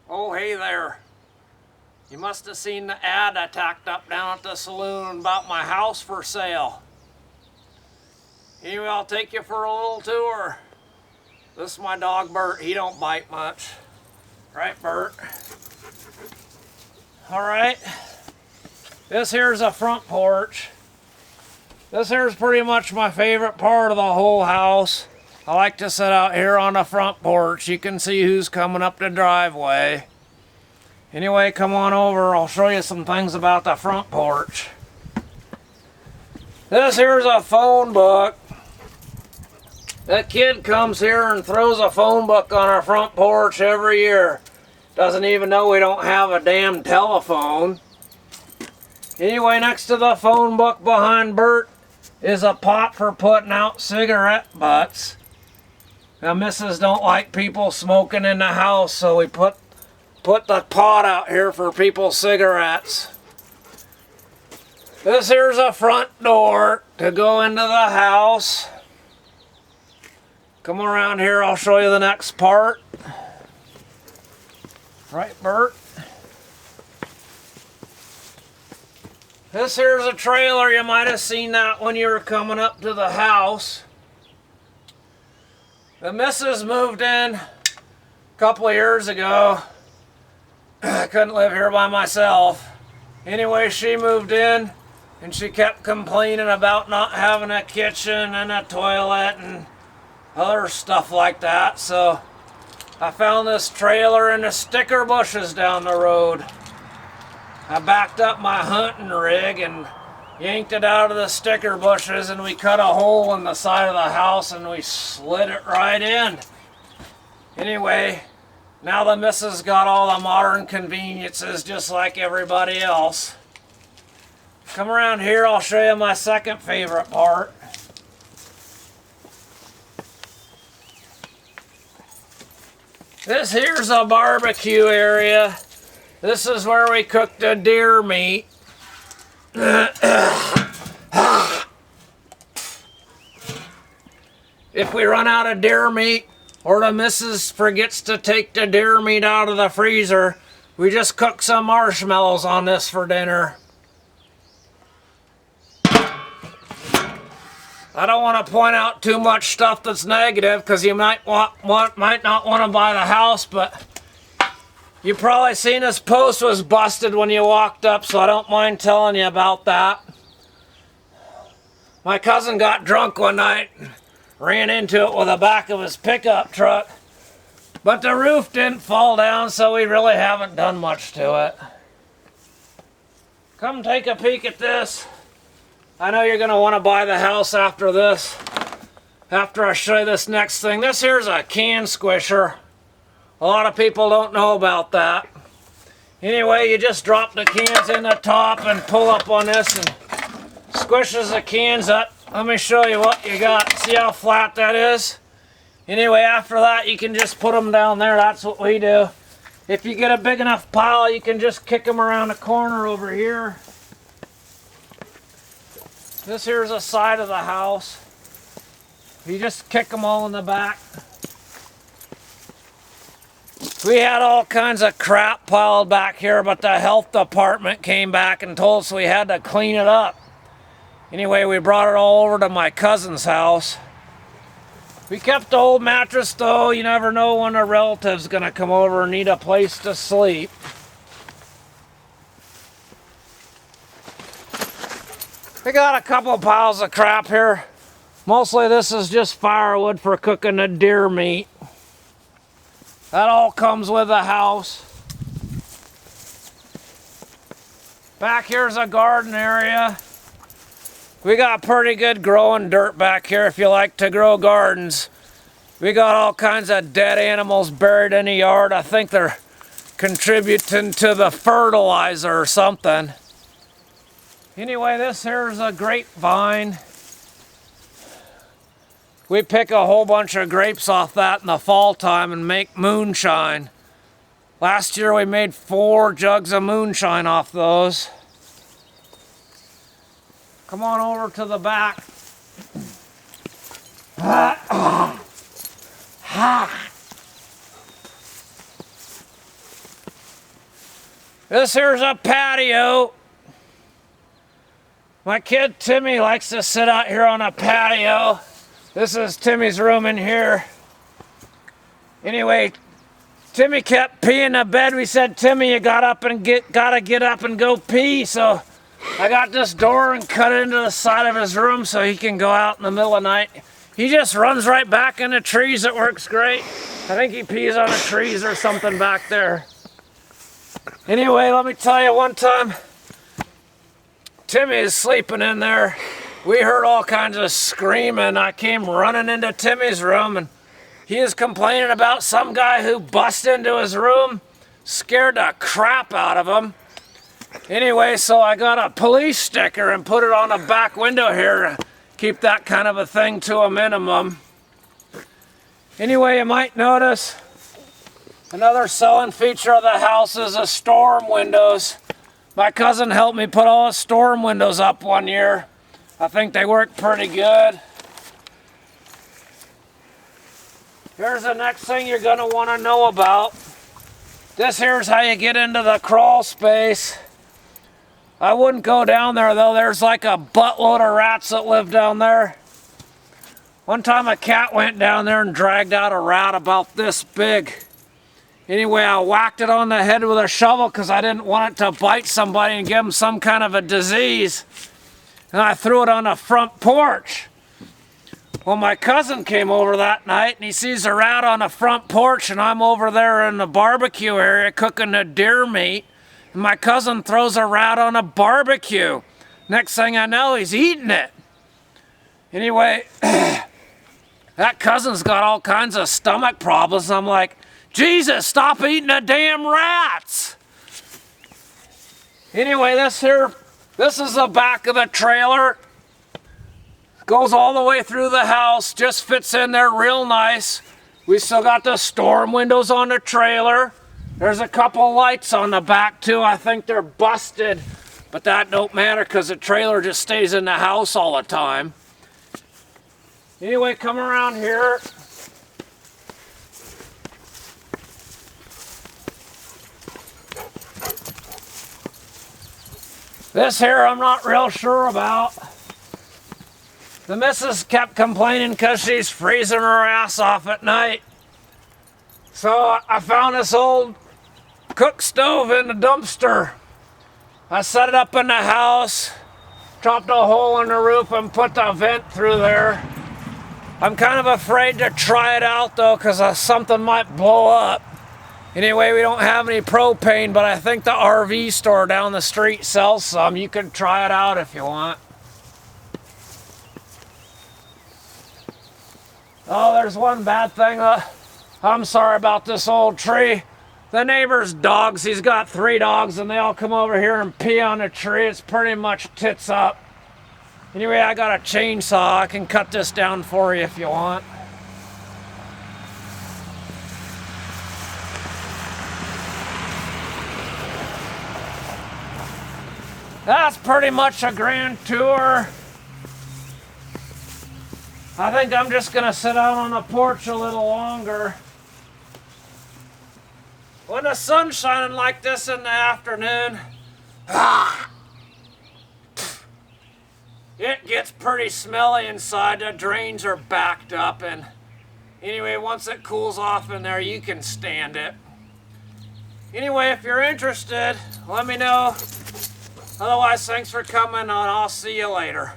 Oh, hey there. You must have seen the ad I tacked up down at the saloon about my house for sale. Anyway, I'll take you for a little tour. This is my dog Bert. He don't bite much. Right, Bert? All right. This here's a front porch. This here's pretty much my favorite part of the whole house. I like to sit out here on the front porch. You can see who's coming up the driveway. Anyway, come on over. I'll show you some things about the front porch. This here's a phone book. That kid comes here and throws a phone book on our front porch every year. Doesn't even know we don't have a damn telephone. Anyway, next to the phone book behind Bert is a pot for putting out cigarette butts. Now, missus don't like people smoking in the house, so we put the pot out here for people's cigarettes. This here's a front door to go into the house. Come around here, I'll show you the next part. Right, Bert? This here's a trailer. You might have seen that when you were coming up to the house. The missus moved in a couple of years ago. I couldn't live here by myself. Anyway, she moved in and she kept complaining about not having a kitchen and a toilet and other stuff like that. So I found this trailer in the sticker bushes down the road. I backed up my hunting rig and yanked it out of the sticker bushes, and we cut a hole in the side of the house and we slid it right in. Anyway, now the missus got all the modern conveniences just like everybody else. Come around here, I'll show you my second favorite part. This here's a barbecue area. This is where we cook the deer meat. If we run out of deer meat, or the missus forgets to take the deer meat out of the freezer, we just cook some marshmallows on this for dinner. I don't want to point out too much stuff that's negative because you might not want to buy the house, but you probably seen this post was busted when you walked up, so I don't mind telling you about that. My cousin got drunk one night and ran into it with the back of his pickup truck, but the roof didn't fall down, so we really haven't done much to it. Come take a peek at this. I know you're going to want to buy the house after this, after I show you this next thing. This here's a can squisher. A lot of people don't know about that. Anyway, you just drop the cans in the top and pull up on this and squishes the cans up. Let me show you what you got. See how flat that is? Anyway, after that, you can just put them down there. That's what we do. If you get a big enough pile, you can just kick them around the corner over here. This here's the side of the house. You just kick them all in the back. We had all kinds of crap piled back here, but the health department came back and told us we had to clean it up. Anyway, we brought it all over to my cousin's house. We kept the old mattress though. You never know when a relative's gonna come over and need a place to sleep. We got a couple piles of crap here. Mostly this is just firewood for cooking the deer meat. That all comes with the house. Back here's a garden area. We got pretty good growing dirt back here if you like to grow gardens. We got all kinds of dead animals buried in the yard. I think they're contributing to the fertilizer or something. Anyway, this here's a grapevine. We pick a whole bunch of grapes off that in the fall time and make moonshine. Last year we made 4 jugs of moonshine off those. Come on over to the back. This here's a patio. My kid Timmy likes to sit out here on a patio. This is Timmy's room in here. Anyway, Timmy kept peeing in the bed. We said, Timmy, you gotta get up and go pee. So I got this door and cut it into the side of his room so he can go out in the middle of the night. He just runs right back in the trees. It works great. I think he pees on the trees or something back there. Anyway, let me tell you, one time, Timmy is sleeping in there. We heard all kinds of screaming. I came running into Timmy's room, and he is complaining about some guy who busted into his room, scared the crap out of him. Anyway, so I got a police sticker and put it on the back window here to keep that kind of a thing to a minimum. Anyway, you might notice another selling feature of the house is the storm windows. My cousin helped me put all the storm windows up one year. I think they work pretty good. Here's the next thing you're going to want to know about. This here's how you get into the crawl space. I wouldn't go down there though. There's like a buttload of rats that live down there. One time a cat went down there and dragged out a rat about this big. Anyway, I whacked it on the head with a shovel because I didn't want it to bite somebody and give them some kind of a disease. And I threw it on the front porch. Well, my cousin came over that night and he sees a rat on the front porch, and I'm over there in the barbecue area cooking the deer meat. And my cousin throws a rat on a barbecue. Next thing I know, he's eating it. Anyway, that cousin's got all kinds of stomach problems. I'm like, Jesus, stop eating the damn rats. Anyway, this is the back of the trailer. Goes all the way through the house, just fits in there real nice. We still got the storm windows on the trailer. There's a couple lights on the back too. I think they're busted, but that don't matter because the trailer just stays in the house all the time. Anyway, come around here. This here I'm not real sure about. The missus kept complaining because she's freezing her ass off at night. So I found this old cook stove in the dumpster. I set it up in the house, chopped a hole in the roof and put the vent through there. I'm kind of afraid to try it out though because something might blow up. Anyway, we don't have any propane, but I think the RV store down the street sells some. You can try it out if you want. Oh, there's one bad thing. I'm sorry about this old tree. The neighbor's dogs, he's got 3 dogs, and they all come over here and pee on the tree. It's pretty much tits up. Anyway, I got a chainsaw. I can cut this down for you if you want. That's pretty much a grand tour. I think I'm just gonna sit out on the porch a little longer. When the sun's shining like this in the afternoon, it gets pretty smelly inside. The drains are backed up, and anyway, once it cools off in there, you can stand it. Anyway, if you're interested, let me know. Otherwise, thanks for coming, and I'll see you later.